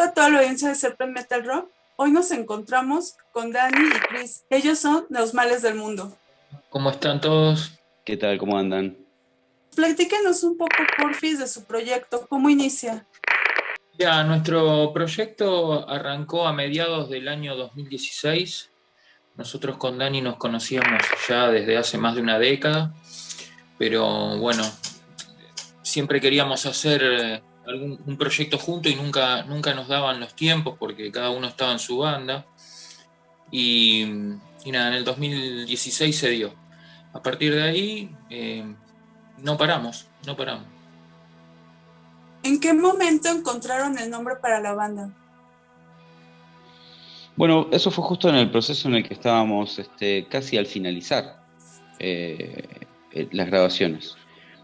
a toda la audiencia de Serpent Metal Rock. Hoy nos encontramos con Dani y Chris. Ellos son Los Males del Mundo. ¿Cómo están todos? ¿Qué tal? ¿Cómo andan? Platíquenos un poco, porfis, de su proyecto. ¿Cómo inicia? Ya, nuestro proyecto arrancó a mediados del año 2016. Nosotros con Dani nos conocíamos ya desde hace más de una década, pero bueno, siempre queríamos hacer un proyecto junto y nunca nos daban los tiempos porque cada uno estaba en su banda. Y nada, en el 2016 se dio. A partir de ahí no paramos. ¿En qué momento encontraron el nombre para la banda? Bueno, eso fue justo en el proceso en el que estábamos casi al finalizar las grabaciones.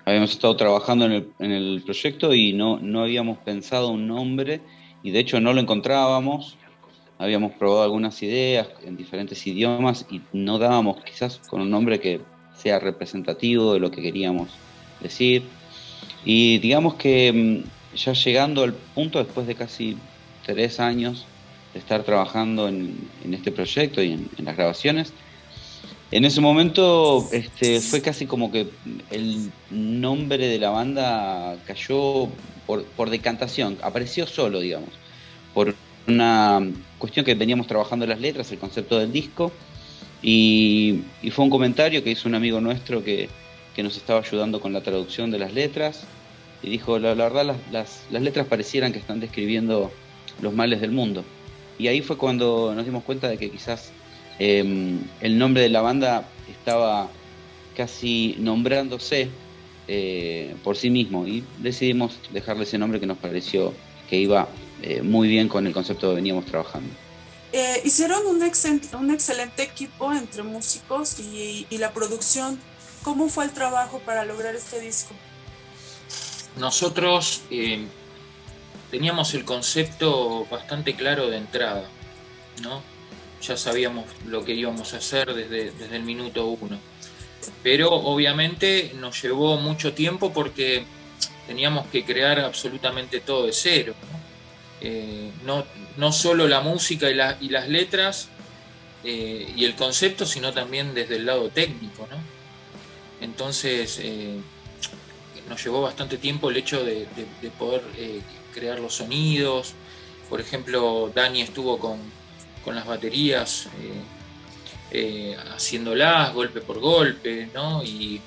Habíamos estado trabajando en el proyecto y no habíamos pensado un nombre y de hecho no lo encontrábamos. Habíamos probado algunas ideas en diferentes idiomas y no dábamos quizás con un nombre que sea representativo de lo que queríamos decir. Y digamos que ya llegando al punto, después de casi 3 años de estar trabajando en este proyecto y en las grabaciones, en ese momento fue casi como que el nombre de la banda cayó por decantación, apareció solo, digamos, por una cuestión que veníamos trabajando en las letras, el concepto del disco, y fue un comentario que hizo un amigo nuestro que nos estaba ayudando con la traducción de las letras, y dijo, la verdad las letras parecieran que están describiendo los males del mundo. Y ahí fue cuando nos dimos cuenta de que quizás el nombre de la banda estaba casi nombrándose por sí mismo, y decidimos dejarle ese nombre que nos pareció que iba muy bien con el concepto que veníamos trabajando. Hicieron un excelente equipo entre músicos y la producción. ¿Cómo fue el trabajo para lograr este disco? Nosotros teníamos el concepto bastante claro de entrada, ¿no? Ya sabíamos lo que íbamos a hacer desde el minuto uno. Pero obviamente nos llevó mucho tiempo porque teníamos que crear absolutamente todo de cero, ¿no? No solo la música y las letras y el concepto, sino también desde el lado técnico, ¿no? Entonces nos llevó bastante tiempo el hecho de poder crear los sonidos. Por ejemplo, Dani estuvo con las baterías haciéndolas golpe por golpe, ¿no? Y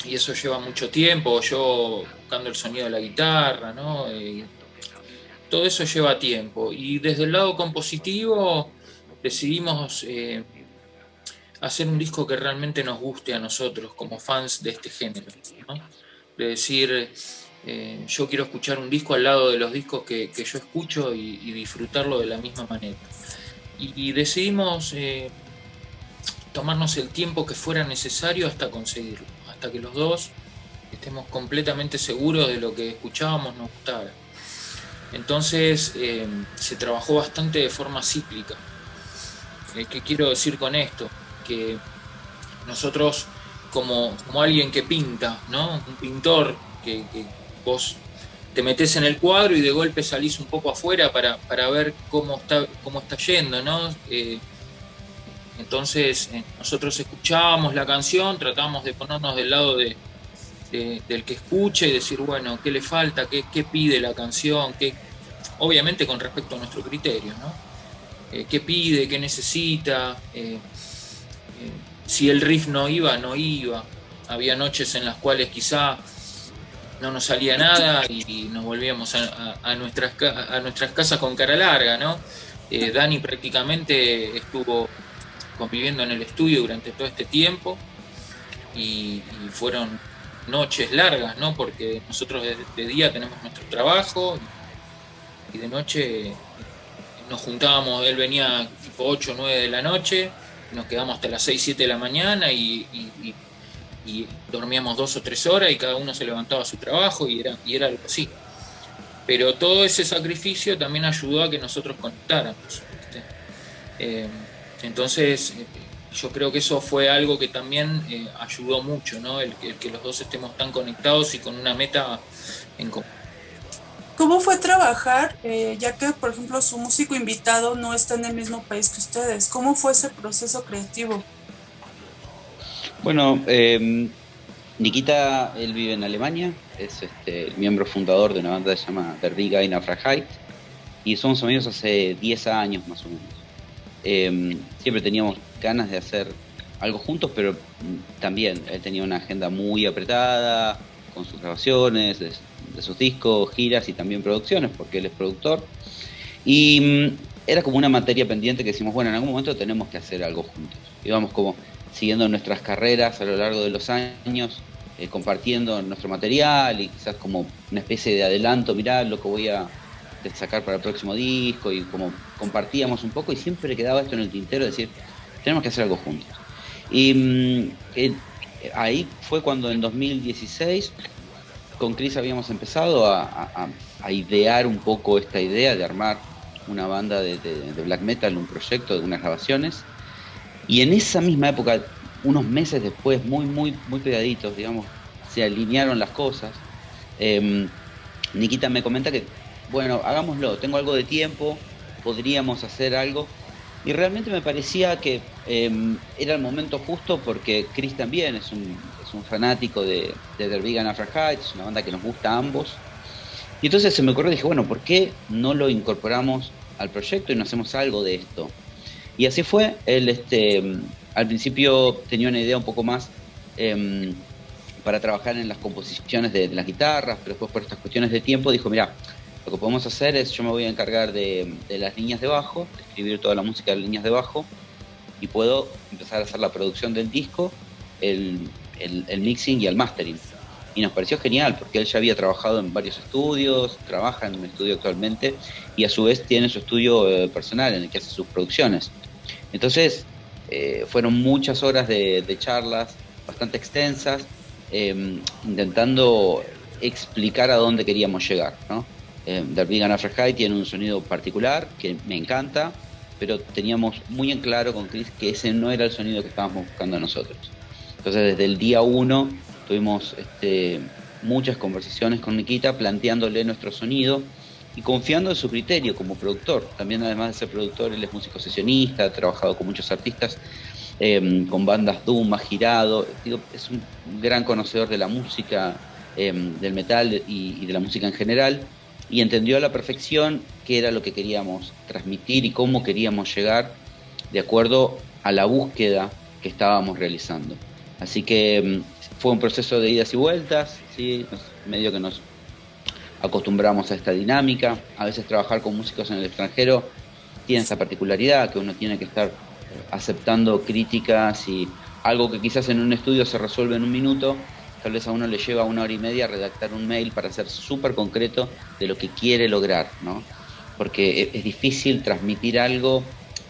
eso lleva mucho tiempo. Yo buscando el sonido de la guitarra, ¿no? Todo eso lleva tiempo. Y desde el lado compositivo decidimos hacer un disco que realmente nos guste a nosotros como fans de este género, ¿no? De decir, yo quiero escuchar un disco al lado de los discos que yo escucho y disfrutarlo de la misma manera. Y decidimos tomarnos el tiempo que fuera necesario hasta conseguirlo, hasta que los dos estemos completamente seguros de lo que escuchábamos nos gustara. Entonces se trabajó bastante de forma cíclica. ¿Qué quiero decir con esto? Que nosotros, como alguien que pinta, ¿no? Un pintor que vos te metés en el cuadro y de golpe salís un poco afuera para ver cómo está yendo, ¿no? Entonces nosotros escuchábamos la canción, tratábamos de ponernos del lado del que escucha y decir, bueno, ¿qué le falta? ¿Qué pide la canción? Obviamente con respecto a nuestro criterio, ¿no? ¿Qué pide? ¿Qué necesita? Si el riff no iba. Había noches en las cuales quizá no nos salía nada y nos volvíamos a nuestras casas con cara larga, ¿no? Dani prácticamente estuvo conviviendo en el estudio durante todo este tiempo y fueron noches largas, ¿no? Porque nosotros de día tenemos nuestro trabajo y de noche nos juntábamos, él venía tipo 8 o 9 de la noche, nos quedamos hasta las 6, 7 de la mañana y dormíamos 2 o 3 horas y cada uno se levantaba a su trabajo y era algo así. Pero todo ese sacrificio también ayudó a que nosotros conectáramos, ¿viste? Entonces yo creo que eso fue algo que también ayudó mucho, ¿no? El que los dos estemos tan conectados y con una meta en común. ¿Cómo fue trabajar, ya que, por ejemplo, su músico invitado no está en el mismo país que ustedes? ¿Cómo fue ese proceso creativo? Bueno, Nikita, él vive en Alemania, es el miembro fundador de una banda que se llama Der Riga in Freiheit, y somos amigos hace 10 años más o menos. Siempre teníamos ganas de hacer algo juntos, pero también él tenía una agenda muy apretada con sus grabaciones, de sus discos, giras y también producciones, porque él es productor. Y era como una materia pendiente que decimos, bueno, en algún momento tenemos que hacer algo juntos. Íbamos como siguiendo nuestras carreras a lo largo de los años, compartiendo nuestro material y quizás como una especie de adelanto, mirá lo que voy a sacar para el próximo disco, y como compartíamos un poco y siempre quedaba esto en el tintero de decir, tenemos que hacer algo juntos. Y ahí fue cuando en 2016 con Chris habíamos empezado a idear un poco esta idea de armar una banda de black metal, un proyecto de unas grabaciones, y en esa misma época, unos meses después, muy pegaditos, digamos, se alinearon las cosas. Nikita me comenta que, bueno, hagámoslo, tengo algo de tiempo, podríamos hacer algo, y realmente me parecía que era el momento justo porque Chris también es un fanático de Der Vegan Freiheit, es una banda que nos gusta a ambos. Y entonces se me ocurrió y dije, bueno, ¿por qué no lo incorporamos al proyecto y no hacemos algo de esto? Y así fue. Él al principio tenía una idea un poco más para trabajar en las composiciones de las guitarras, pero después por estas cuestiones de tiempo dijo, mira, lo que podemos hacer es, yo me voy a encargar de las líneas de bajo, de escribir toda la música de líneas de bajo, y puedo empezar a hacer la producción del disco, el mixing y el mastering. Y nos pareció genial, porque él ya había trabajado en varios estudios, trabaja en un estudio actualmente, y a su vez tiene su estudio personal en el que hace sus producciones. Entonces, fueron muchas horas de charlas bastante extensas, intentando explicar a dónde queríamos llegar, ¿no? Der Vegan Freiheit tiene un sonido particular que me encanta, pero teníamos muy en claro con Chris que ese no era el sonido que estábamos buscando nosotros. Entonces, desde el día 1 tuvimos muchas conversaciones con Nikita planteándole nuestro sonido y confiando en su criterio como productor. También, además de ser productor, él es músico sesionista, ha trabajado con muchos artistas, con bandas doom, ha girado. Digo, es un gran conocedor de la música, del metal y de la música en general, y entendió a la perfección qué era lo que queríamos transmitir y cómo queríamos llegar de acuerdo a la búsqueda que estábamos realizando. Así que fue un proceso de idas y vueltas, ¿sí? Medio que nos acostumbramos a esta dinámica. A veces trabajar con músicos en el extranjero tiene esa particularidad, que uno tiene que estar aceptando críticas, y algo que quizás en un estudio se resuelve en un minuto, tal vez a uno le lleva 1 hora y media redactar un mail para ser súper concreto de lo que quiere lograr, ¿no? Porque es difícil transmitir algo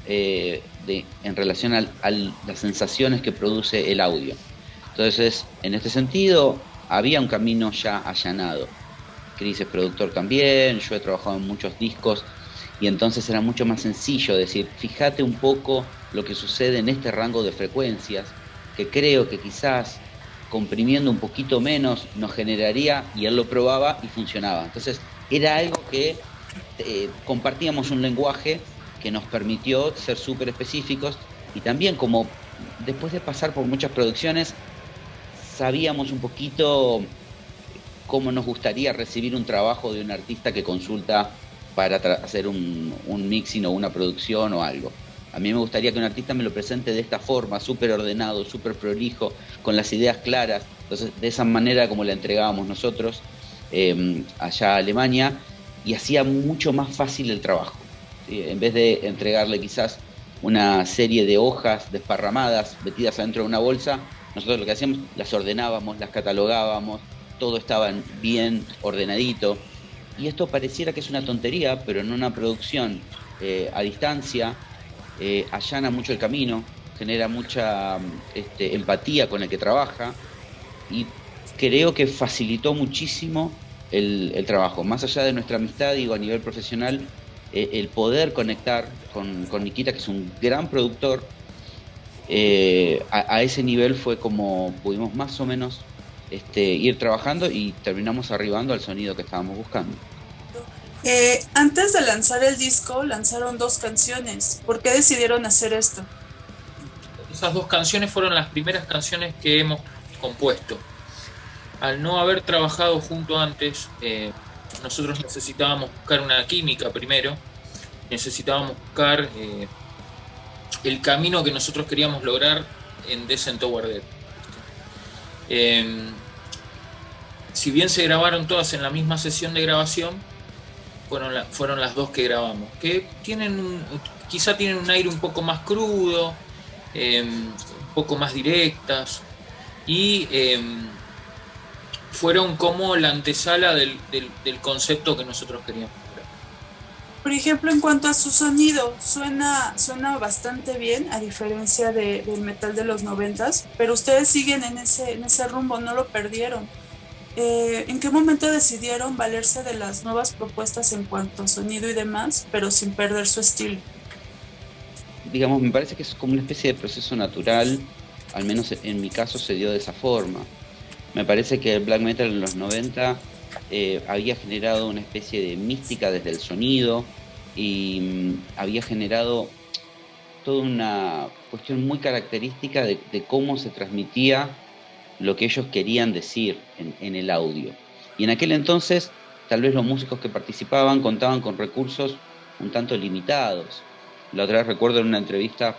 en relación a las sensaciones que produce el audio. Entonces, en este sentido, había un camino ya allanado. Chris es productor también, yo he trabajado en muchos discos, y entonces era mucho más sencillo decir, fíjate un poco lo que sucede en este rango de frecuencias, que creo que quizás comprimiendo un poquito menos nos generaría, y él lo probaba y funcionaba. Entonces, era algo que compartíamos un lenguaje que nos permitió ser súper específicos, y también como después de pasar por muchas producciones, sabíamos un poquito cómo nos gustaría recibir un trabajo de un artista que consulta para hacer un mixing o una producción o algo. A mí me gustaría que un artista me lo presente de esta forma, súper ordenado, súper prolijo, con las ideas claras. Entonces, de esa manera como la entregábamos nosotros allá a Alemania, y hacía mucho más fácil el trabajo. ¿Sí? En vez de entregarle quizás una serie de hojas desparramadas, metidas adentro de una bolsa, nosotros lo que hacíamos, las ordenábamos, las catalogábamos, todo estaba bien ordenadito. Y esto pareciera que es una tontería, pero en una producción a distancia allana mucho el camino, genera mucha empatía con el que trabaja, y creo que facilitó muchísimo el trabajo. Más allá de nuestra amistad, digo, a nivel profesional, el poder conectar con Nikita, que es un gran productor, a ese nivel fue como pudimos más o menos ir trabajando, y terminamos arribando al sonido que estábamos buscando. Antes de lanzar el disco, lanzaron 2 canciones. ¿Por qué decidieron hacer esto? Esas 2 canciones fueron las primeras canciones que hemos compuesto. Al no haber trabajado junto antes, nosotros necesitábamos buscar una química primero, necesitábamos buscar el camino que nosotros queríamos lograr en Descent Toward Death. Si bien se grabaron todas en la misma sesión de grabación, fueron las 2 que grabamos, que quizá tienen un aire un poco más crudo, un poco más directas, y fueron como la antesala del concepto que nosotros queríamos lograr. Por ejemplo, en cuanto a su sonido, suena bastante bien, a diferencia del metal de los 90s, pero ustedes siguen en ese rumbo, no lo perdieron. ¿En qué momento decidieron valerse de las nuevas propuestas en cuanto a sonido y demás, pero sin perder su estilo? Digamos, me parece que es como una especie de proceso natural, al menos en mi caso se dio de esa forma. Me parece que el black metal en los 90 había generado una especie de mística desde el sonido y había generado toda una cuestión muy característica de cómo se transmitía lo que ellos querían decir en el audio. Y en aquel entonces, tal vez los músicos que participaban contaban con recursos un tanto limitados. La otra vez recuerdo en una entrevista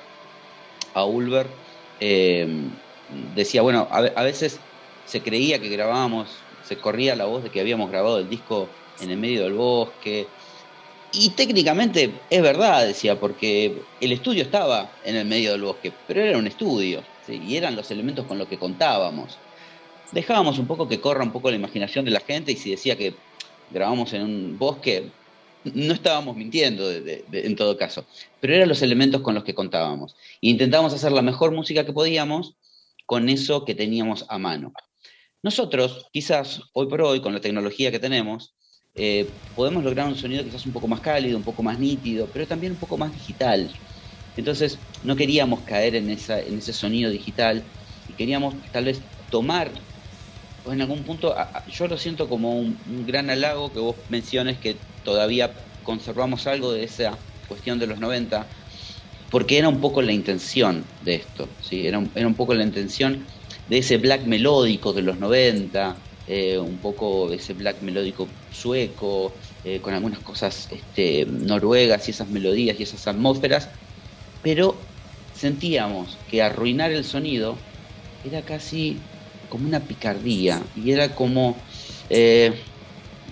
a Ulver, decía, bueno, a veces se creía que grabábamos, se corría la voz de que habíamos grabado el disco en el medio del bosque. Y técnicamente es verdad, decía, porque el estudio estaba en el medio del bosque, pero era un estudio, ¿sí? Y eran los elementos con los que contábamos. Dejábamos un poco que corra un poco la imaginación de la gente, y si decía que grabamos en un bosque, no estábamos mintiendo en todo caso, pero eran los elementos con los que contábamos. E intentábamos hacer la mejor música que podíamos con eso que teníamos a mano. Nosotros, quizás hoy por hoy, con la tecnología que tenemos, podemos lograr un sonido quizás un poco más cálido, un poco más nítido, pero también un poco más digital. Entonces no queríamos caer en ese sonido digital y queríamos tal vez tomar, o en algún punto, yo lo siento como un gran halago que vos menciones que todavía conservamos algo de esa cuestión de los 90, porque era un poco la intención de esto, ¿sí? Era un poco la intención de ese black melódico de los 90, un poco de ese black melódico sueco, con algunas cosas noruegas y esas melodías y esas atmósferas, pero sentíamos que arruinar el sonido era casi como una picardía y era como,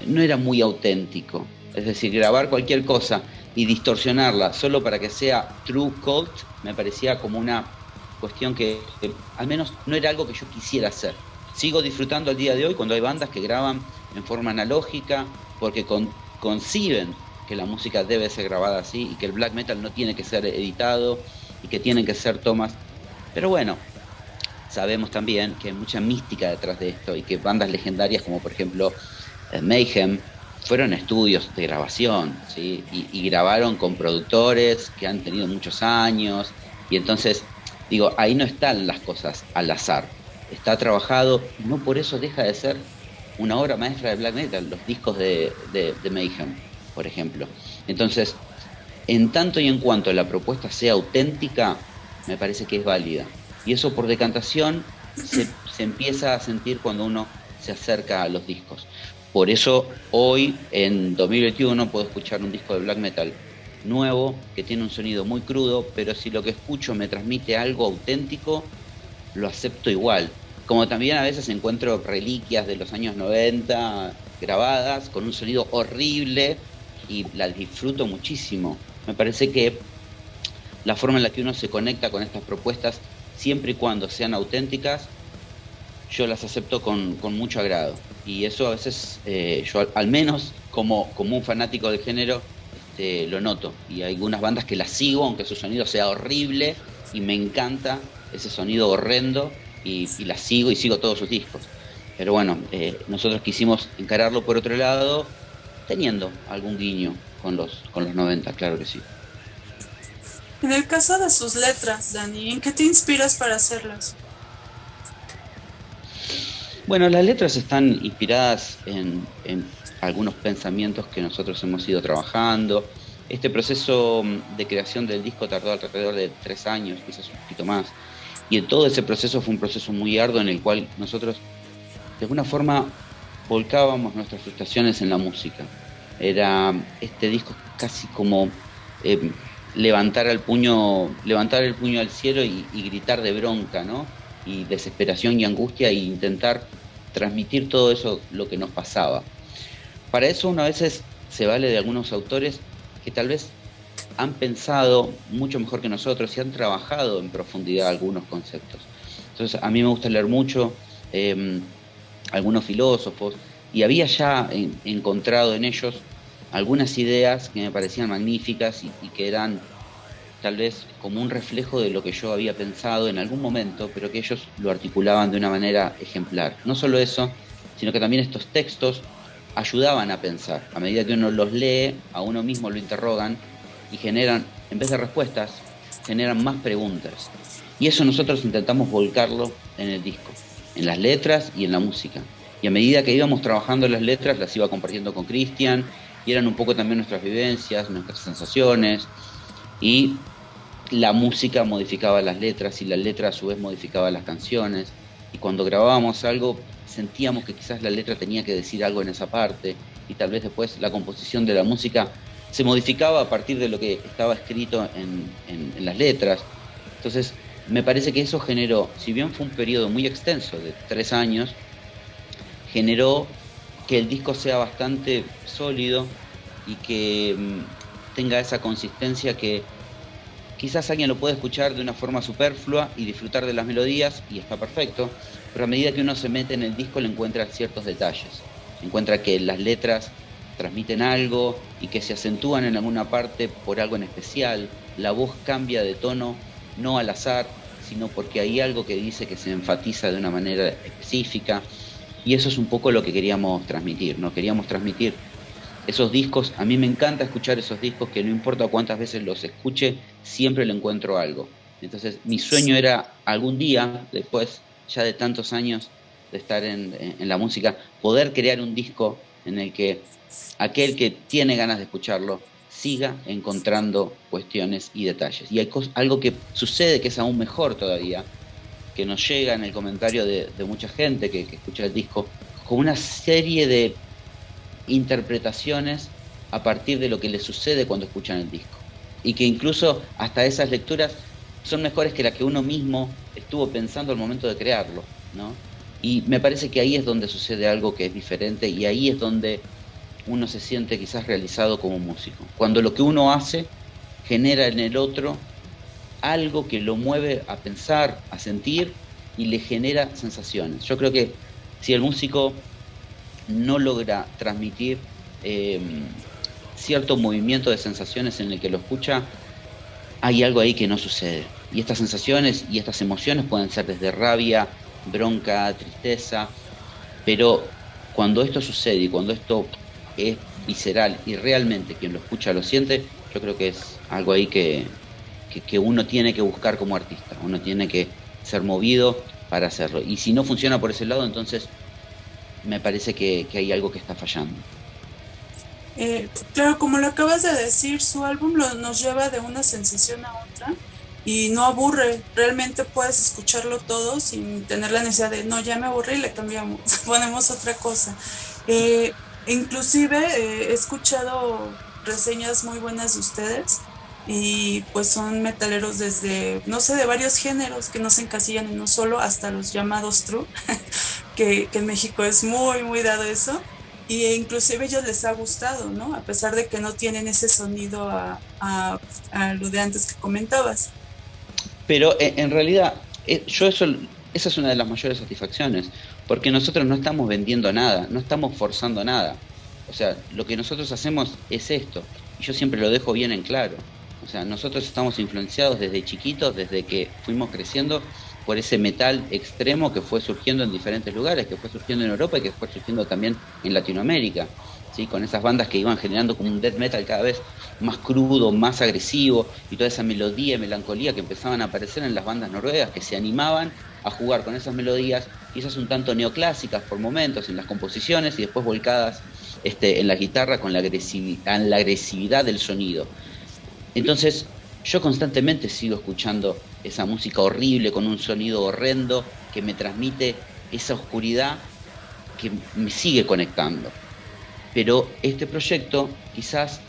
no era muy auténtico. Es decir, grabar cualquier cosa y distorsionarla solo para que sea true cult me parecía como una cuestión que al menos no era algo que yo quisiera hacer. Sigo disfrutando al día de hoy cuando hay bandas que graban en forma analógica porque conciben que la música debe ser grabada así y que el black metal no tiene que ser editado y que tienen que ser tomas. Pero bueno, sabemos también que hay mucha mística detrás de esto y que bandas legendarias como por ejemplo Mayhem fueron estudios de grabación, ¿sí? Y grabaron con productores que han tenido muchos años y entonces, digo, ahí no están las cosas al azar, está trabajado, no por eso deja de ser una obra maestra de black metal, los discos de Mayhem, por ejemplo. Entonces, en tanto y en cuanto la propuesta sea auténtica, me parece que es válida. Y eso por decantación se empieza a sentir cuando uno se acerca a los discos. Por eso hoy, en 2021, puedo escuchar un disco de black metal nuevo, que tiene un sonido muy crudo, pero si lo que escucho me transmite algo auténtico, lo acepto igual. Como también a veces encuentro reliquias de los años 90 grabadas con un sonido horrible y las disfruto muchísimo. Me parece que la forma en la que uno se conecta con estas propuestas, siempre y cuando sean auténticas, yo las acepto con mucho agrado. Y eso a veces, yo al menos como un fanático del género, lo noto. Y hay algunas bandas que las sigo, aunque su sonido sea horrible, y me encanta ese sonido horrendo, y las sigo y sigo todos sus discos. Pero bueno, nosotros quisimos encararlo por otro lado, teniendo algún guiño con los 90, claro que sí. En el caso de sus letras, Dani, ¿en qué te inspiras para hacerlas? Bueno, las letras están inspiradas en algunos pensamientos que nosotros hemos ido trabajando. Este proceso de creación del disco tardó alrededor de 3 años, quizás un poquito más. Y en todo ese proceso fue un proceso muy arduo en el cual nosotros, de alguna forma, volcábamos nuestras frustraciones en la música. Era este disco casi como levantar el puño al cielo y gritar de bronca, ¿no? Y desesperación y angustia e intentar transmitir todo eso, lo que nos pasaba. Para eso uno a veces se vale de algunos autores que tal vez han pensado mucho mejor que nosotros y han trabajado en profundidad algunos conceptos. Entonces a mí me gusta leer mucho, algunos filósofos, y había ya encontrado en ellos algunas ideas que me parecían magníficas y que eran tal vez como un reflejo de lo que yo había pensado en algún momento, pero que ellos lo articulaban de una manera ejemplar. No solo eso, sino que también estos textos ayudaban a pensar. A medida que uno los lee, a uno mismo lo interrogan y generan, en vez de respuestas, generan más preguntas. Y eso nosotros intentamos volcarlo en el disco, en las letras y en la música. Y a medida que íbamos trabajando las letras, las iba compartiendo con Cristian, y eran un poco también nuestras vivencias, nuestras sensaciones, y la música modificaba las letras y la letra a su vez modificaba las canciones, y cuando grabábamos algo sentíamos que quizás la letra tenía que decir algo en esa parte, y tal vez después la composición de la música se modificaba a partir de lo que estaba escrito en las letras. Entonces me parece que eso generó, si bien fue un periodo muy extenso de 3 años, generó que el disco sea bastante sólido y que tenga esa consistencia que quizás alguien lo puede escuchar de una forma superflua y disfrutar de las melodías y está perfecto, pero a medida que uno se mete en el disco le encuentra ciertos detalles. Encuentra que las letras transmiten algo y que se acentúan en alguna parte por algo en especial. La voz cambia de tono no al azar, sino porque hay algo que dice que se enfatiza de una manera específica. Y eso es un poco lo que queríamos transmitir, ¿no? Queríamos transmitir esos discos. A mí me encanta escuchar esos discos que no importa cuántas veces los escuche, siempre le encuentro algo. Entonces mi sueño era algún día, después ya de tantos años de estar en la música, poder crear un disco en el que aquel que tiene ganas de escucharlo siga encontrando cuestiones y detalles. Y hay algo que sucede que es aún mejor todavía, que nos llega en el comentario de mucha gente que escucha el disco, con una serie de interpretaciones a partir de lo que les sucede cuando escuchan el disco. Y que incluso hasta esas lecturas son mejores que las que uno mismo estuvo pensando al momento de crearlo, ¿no? Y me parece que ahí es donde sucede algo que es diferente y ahí es donde uno se siente quizás realizado como músico. Cuando lo que uno hace genera en el otro algo que lo mueve a pensar, a sentir y le genera sensaciones. Yo creo que si el músico no logra transmitir cierto movimiento de sensaciones en el que lo escucha, hay algo ahí que no sucede. Y estas sensaciones y estas emociones pueden ser desde rabia, bronca, tristeza, pero cuando esto sucede y cuando esto es visceral y realmente quien lo escucha lo siente, yo creo que es algo ahí que uno tiene que buscar como artista, uno tiene que ser movido para hacerlo. Y si no funciona por ese lado, entonces me parece que hay algo que está fallando. Claro, como lo acabas de decir, su álbum nos lleva de una sensación a otra y no aburre. Realmente puedes escucharlo todo sin tener la necesidad de, no, ya me aburrí y le cambiamos, ponemos otra cosa. Inclusive he escuchado reseñas muy buenas de ustedes y pues son metaleros desde, no sé, de varios géneros que no se encasillan en uno solo, hasta los llamados true, que en México es muy, muy dado eso. Y inclusive a ellos les ha gustado, ¿no? A pesar de que no tienen ese sonido a lo de antes que comentabas. Pero en realidad, esa es una de las mayores satisfacciones, porque nosotros no estamos vendiendo nada, no estamos forzando nada. O sea, lo que nosotros hacemos es esto, y yo siempre lo dejo bien en claro. O sea, nosotros estamos influenciados desde chiquitos, desde que fuimos creciendo, por ese metal extremo que fue surgiendo en diferentes lugares, que fue surgiendo en Europa y que fue surgiendo también en Latinoamérica, ¿sí? Con esas bandas que iban generando como un death metal cada vez más crudo, más agresivo, y toda esa melodía y melancolía que empezaban a aparecer en las bandas noruegas, que se animaban a jugar con esas melodías, quizás un tanto neoclásicas por momentos en las composiciones y después volcadas en la guitarra con la agresividad del sonido. Entonces, yo constantemente sigo escuchando esa música horrible con un sonido horrendo que me transmite esa oscuridad que me sigue conectando. Pero este proyecto quizás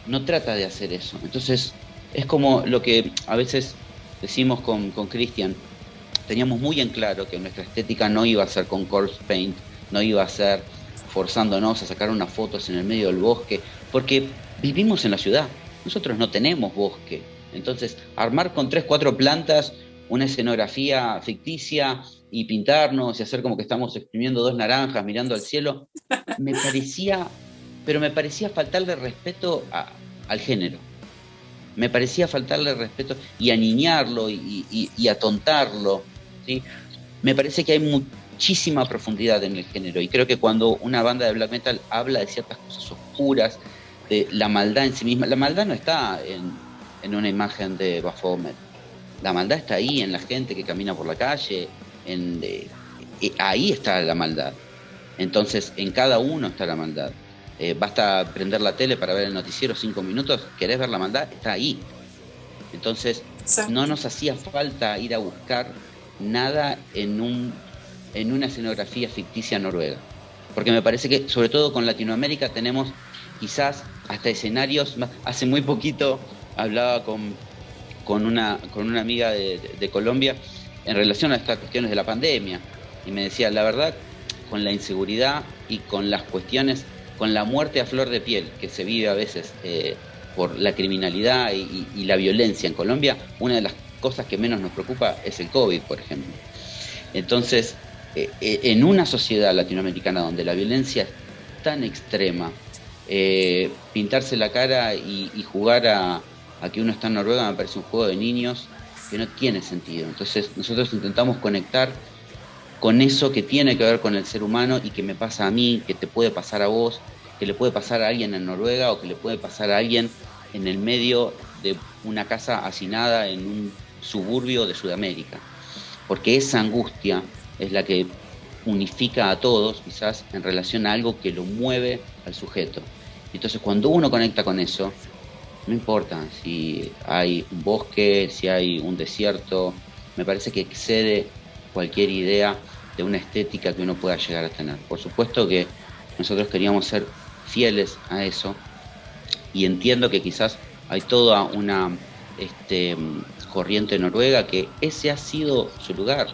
no trata de hacer eso. Entonces, es como lo que a veces decimos con Cristian. Teníamos muy en claro que nuestra estética no iba a ser con corpse paint, no iba a ser forzándonos a sacar unas fotos en el medio del bosque, porque vivimos en la ciudad. Nosotros no tenemos bosque. Entonces, armar con 3, 4 plantas una escenografía ficticia y pintarnos y hacer como que estamos exprimiendo 2 naranjas mirando al cielo, me parecía faltarle respeto al género. Me parecía faltarle respeto y aniñarlo y atontarlo, ¿sí? Me parece que hay muchísima profundidad en el género y creo que cuando una banda de black metal habla de ciertas cosas oscuras, de la maldad en sí misma, la maldad no está en una imagen de Baphomet, la maldad está ahí en la gente que camina por la calle, ahí está la maldad. Entonces en cada uno está la maldad. Basta prender la tele para ver el noticiero 5 minutos, querés ver la maldad, está ahí. Entonces no nos hacía falta ir a buscar nada en una escenografía ficticia noruega, porque me parece que sobre todo con Latinoamérica tenemos quizás hasta escenarios. Hace muy poquito hablaba con una amiga de Colombia en relación a estas cuestiones de la pandemia y me decía, la verdad, con la inseguridad y con las cuestiones, con la muerte a flor de piel que se vive a veces por la criminalidad y la violencia en Colombia, una de las cosas que menos nos preocupa es el COVID, por ejemplo. Entonces, en una sociedad latinoamericana donde la violencia es tan extrema, pintarse la cara y jugar a que uno está en Noruega me parece un juego de niños que no tiene sentido. Entonces nosotros intentamos conectar con eso que tiene que ver con el ser humano y que me pasa a mí, que te puede pasar a vos, que le puede pasar a alguien en Noruega o que le puede pasar a alguien en el medio de una casa hacinada en un suburbio de Sudamérica. Porque esa angustia es la que unifica a todos, quizás en relación a algo que lo mueve al sujeto. Entonces cuando uno conecta con eso, no importa si hay un bosque, si hay un desierto, me parece que excede cualquier idea de una estética que uno pueda llegar a tener. Por supuesto que nosotros queríamos ser fieles a eso y entiendo que quizás hay toda una corriente noruega que ese ha sido su lugar.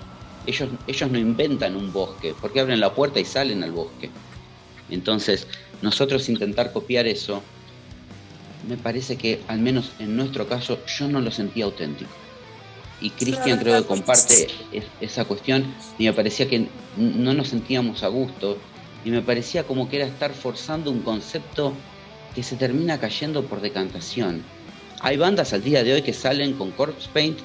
Ellos no inventan un bosque, porque abren la puerta y salen al bosque. Entonces, nosotros intentar copiar eso, me parece que, al menos en nuestro caso, yo no lo sentía auténtico. Y Cristian creo que comparte esa cuestión, y me parecía que no nos sentíamos a gusto, y me parecía como que era estar forzando un concepto que se termina cayendo por decantación. Hay bandas al día de hoy que salen con corpse paint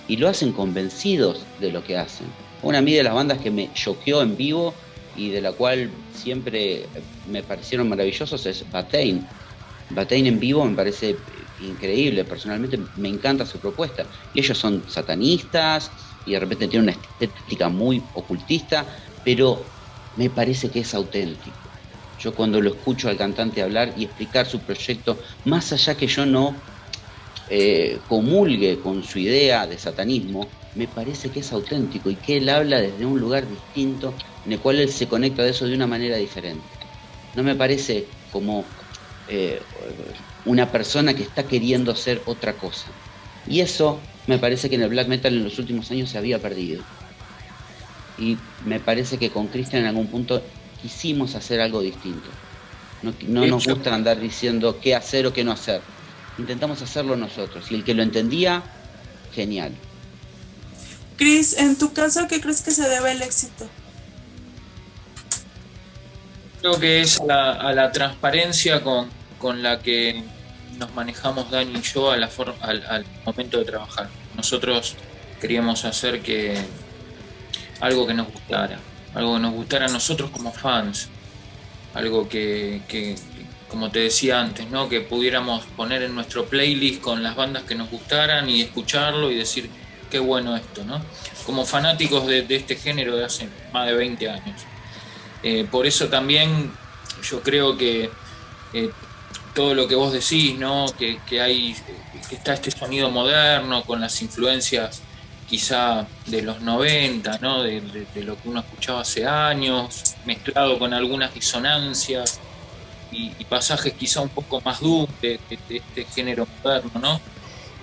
y lo hacen convencidos de lo que hacen. Una a mí de las bandas que me choqueó en vivo y de la cual siempre me parecieron maravillosos es Watain. Watain en vivo me parece increíble, personalmente me encanta su propuesta. Y ellos son satanistas y de repente tienen una estética muy ocultista, pero me parece que es auténtico. Yo cuando lo escucho al cantante hablar y explicar su proyecto, más allá que yo no comulgue con su idea de satanismo, me parece que es auténtico y que él habla desde un lugar distinto en el cual él se conecta de eso de una manera diferente. No me parece como una persona que está queriendo hacer otra cosa. Y eso me parece que en el black metal en los últimos años se había perdido. Y me parece que con Cristian en algún punto quisimos hacer algo distinto. No nos gusta andar diciendo qué hacer o qué no hacer. Intentamos hacerlo nosotros. Y el que lo entendía, genial. Cris, en tu caso, ¿a qué crees que se debe el éxito? Creo que es a la transparencia con la que nos manejamos Dani y yo al momento de trabajar. Nosotros queríamos hacer algo que nos gustara a nosotros como fans, algo que como te decía antes, ¿no? Que pudiéramos poner en nuestro playlist con las bandas que nos gustaran y escucharlo y decir qué bueno esto, ¿no? Como fanáticos de este género de hace más de 20 años. Por eso también yo creo que todo lo que vos decís, ¿no? Que está este sonido moderno con las influencias quizá de los 90, ¿no? De lo que uno escuchaba hace años, mezclado con algunas disonancias y pasajes quizá un poco más duros de este género moderno, ¿no?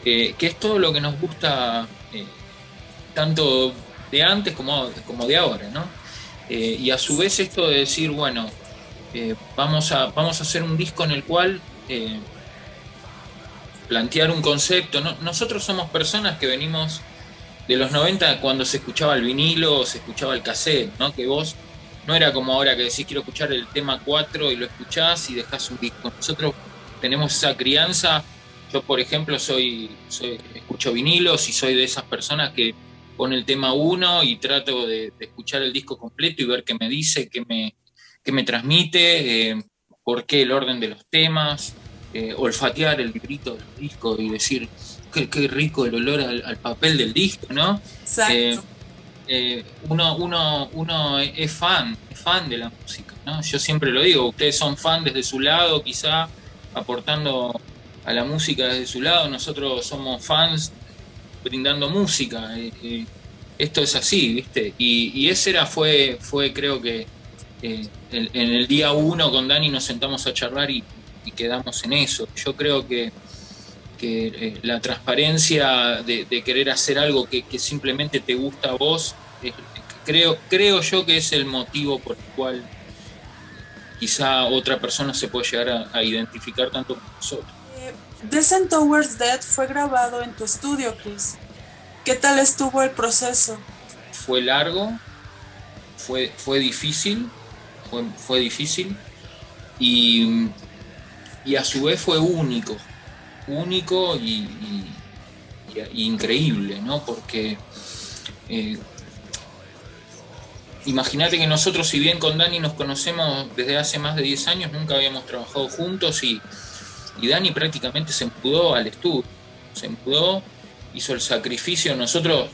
Que es todo lo que nos gusta tanto de antes como de ahora, ¿no? Y a su vez esto de decir, bueno, vamos a hacer un disco en el cual plantear un concepto, ¿no? Nosotros somos personas que venimos de los 90 cuando se escuchaba el vinilo, se escuchaba el cassette, ¿no? Que vos no era como ahora que decís quiero escuchar el tema 4 y lo escuchás y dejás un disco. Nosotros tenemos esa crianza. Yo, por ejemplo, escucho vinilos y soy de esas personas que pone el tema 1 y trato de escuchar el disco completo y ver qué me dice, qué me transmite, por qué el orden de los temas, olfatear el librito del disco y decir qué rico el olor al papel del disco, ¿no? Exacto. Uno es fan de la música, ¿no? Yo siempre lo digo, ustedes son fan desde su lado, quizá aportando a la música desde su lado, nosotros somos fans brindando música. Esto es así, ¿viste? Y ese fue creo que en el día 1 con Dani nos sentamos a charlar y quedamos en eso. Yo creo que la transparencia de querer hacer algo que simplemente te gusta a vos, creo yo que es el motivo por el cual quizá otra persona se puede llegar a identificar tanto con nosotros. Descent Towards Death fue grabado en tu estudio, Chris. ¿Qué tal estuvo el proceso? Fue largo, fue difícil, fue difícil y a su vez fue único y increíble, ¿no? Porque imagínate que nosotros, si bien con Dani nos conocemos desde hace más de 10 años, nunca habíamos trabajado juntos y Dani prácticamente se mudó al estudio, se mudó, hizo el sacrificio. Nosotros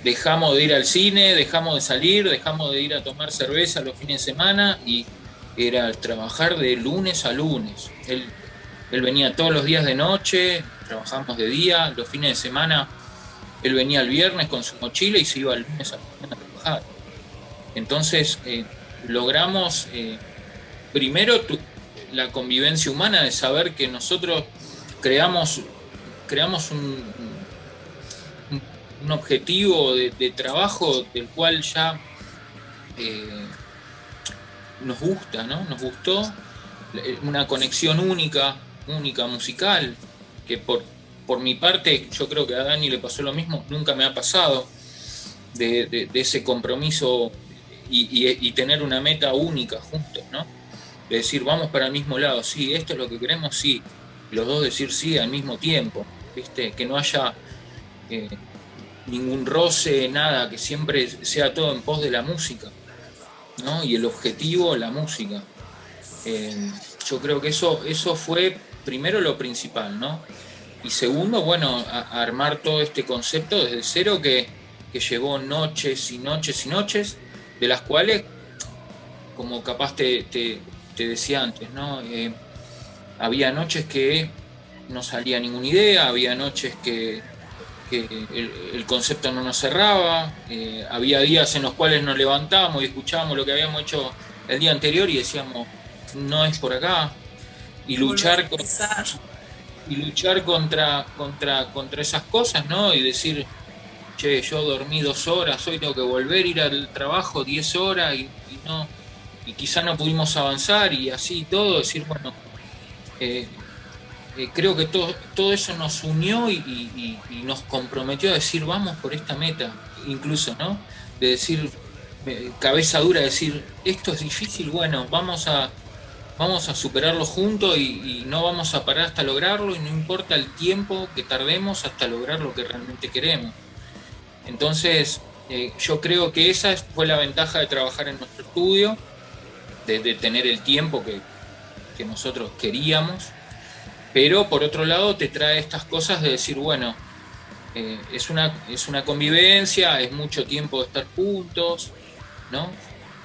dejamos de ir al cine, dejamos de salir, dejamos de ir a tomar cerveza los fines de semana y era trabajar de lunes a lunes. Él venía todos los días de noche, trabajamos de día, los fines de semana él venía el viernes con su mochila y se iba el lunes a la mañana a trabajar. Entonces logramos primero la convivencia humana de saber que nosotros creamos un objetivo de trabajo del cual ya nos gusta, ¿no? Nos gustó una conexión única musical, que por mi parte, yo creo que a Dani le pasó lo mismo, nunca me ha pasado de ese compromiso y tener una meta única juntos, ¿no? De decir, vamos para el mismo lado, sí, esto es lo que queremos, sí, y los dos decir sí al mismo tiempo, ¿viste? Que no haya ningún roce, nada, que siempre sea todo en pos de la música, ¿no? Y el objetivo, la música. Yo creo que eso fue primero lo principal, ¿no? Y segundo, bueno, a armar todo este concepto desde cero que llevó noches y noches y noches, de las cuales, como capaz te decía antes, ¿no? Había noches que no salía ninguna idea, había noches que el concepto no nos cerraba, había días en los cuales nos levantábamos y escuchábamos lo que habíamos hecho el día anterior y decíamos, no es por acá, y luchar contra esas cosas, ¿no? Y decir, che, yo dormí 2 horas, hoy tengo que volver a ir al trabajo 10 horas y quizá no pudimos avanzar y así todo, decir, bueno, creo que todo eso nos unió y nos comprometió a decir, vamos por esta meta, incluso, ¿no? De decir, cabeza dura, decir, esto es difícil, bueno, vamos a superarlo juntos y no vamos a parar hasta lograrlo y no importa el tiempo que tardemos hasta lograr lo que realmente queremos. Entonces, yo creo que esa fue la ventaja de trabajar en nuestro estudio, de tener el tiempo que nosotros queríamos, pero por otro lado te trae estas cosas de decir, bueno, es una convivencia, es mucho tiempo de estar juntos, ¿no?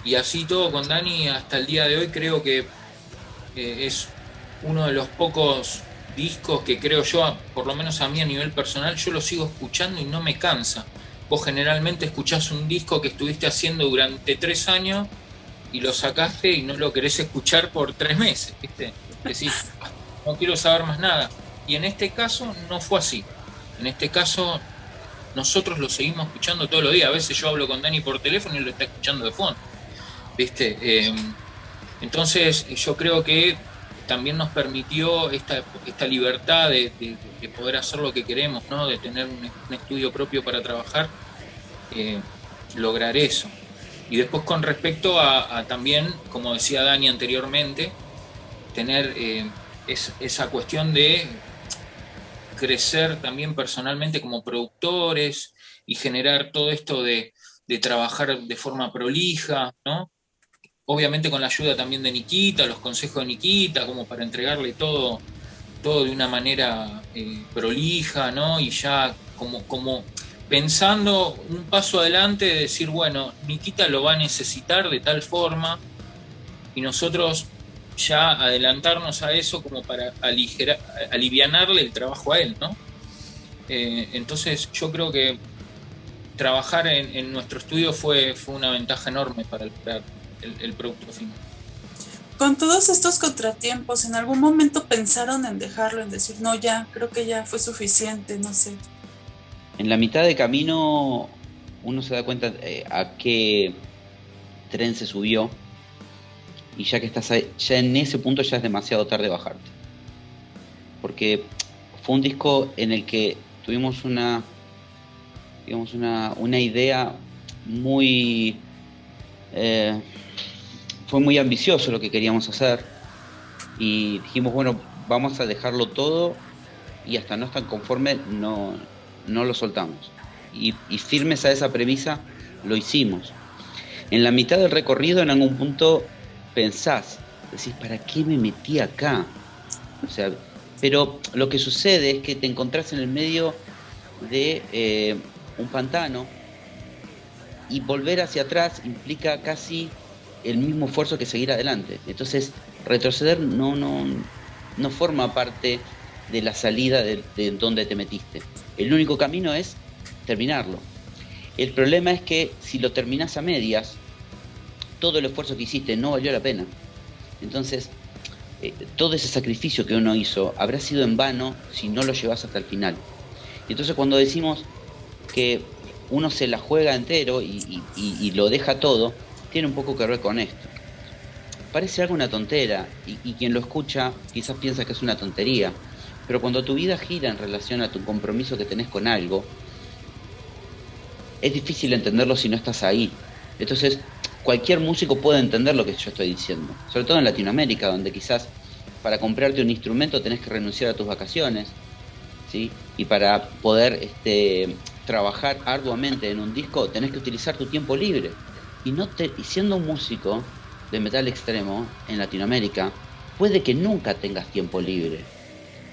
Y así todo con Dani hasta el día de hoy creo que es uno de los pocos discos que creo yo, por lo menos a mí a nivel personal, yo lo sigo escuchando y no me cansa. Vos generalmente escuchás un disco que estuviste haciendo durante 3 años y lo sacaste y no lo querés escuchar por 3 meses, ¿viste? Decís, no quiero saber más nada. Y en este caso no fue así. En este caso nosotros lo seguimos escuchando todos los días. A veces yo hablo con Dani por teléfono y lo está escuchando de fondo, ¿viste? Entonces yo creo que también nos permitió esta libertad de poder hacer lo que queremos, ¿no? De tener un estudio propio para trabajar, lograr eso. Y después con respecto a también, como decía Dani anteriormente, tener esa cuestión de crecer también personalmente como productores y generar todo esto de trabajar de forma prolija, ¿no? Obviamente con la ayuda también de Nikita, los consejos de Nikita, como para entregarle todo de una manera prolija, ¿no? Y ya como pensando un paso adelante de decir, bueno, Nikita lo va a necesitar de tal forma y nosotros ya adelantarnos a eso como para alivianarle el trabajo a él, ¿no? Entonces yo creo que trabajar en nuestro estudio fue una ventaja enorme para lograr el producto final. Con todos estos contratiempos, ¿en algún momento pensaron en dejarlo, en decir, no, ya, creo que ya fue suficiente, no sé? En la mitad de camino uno se da cuenta a qué tren se subió, y ya que estás ahí, ya en ese punto ya es demasiado tarde bajarte. Porque fue un disco en el que tuvimos una idea muy... fue muy ambicioso lo que queríamos hacer y dijimos, bueno, vamos a dejarlo todo y hasta no estar conforme no lo soltamos. Y firmes a esa premisa lo hicimos. En la mitad del recorrido en algún punto decís, ¿para qué me metí acá? O sea, pero lo que sucede es que te encontrás en el medio de un pantano y volver hacia atrás implica casi el mismo esfuerzo que seguir adelante. Entonces, retroceder no forma parte de la salida de donde te metiste. El único camino es terminarlo. El problema es que si lo terminás a medias, todo el esfuerzo que hiciste no valió la pena. Entonces, todo ese sacrificio que uno hizo habrá sido en vano si no lo llevas hasta el final. Y entonces cuando decimos que uno se la juega entero y lo deja todo, tiene un poco que ver con esto. Parece algo una tontera, y quien lo escucha quizás piensa que es una tontería, pero cuando tu vida gira en relación a tu compromiso que tenés con algo, es difícil entenderlo si no estás ahí. Entonces, cualquier músico puede entender lo que yo estoy diciendo, sobre todo en Latinoamérica, donde quizás para comprarte un instrumento tenés que renunciar a tus vacaciones, ¿sí? Y para poder trabajar arduamente en un disco tenés que utilizar tu tiempo libre. Y siendo un músico de metal extremo en Latinoamérica, puede que nunca tengas tiempo libre,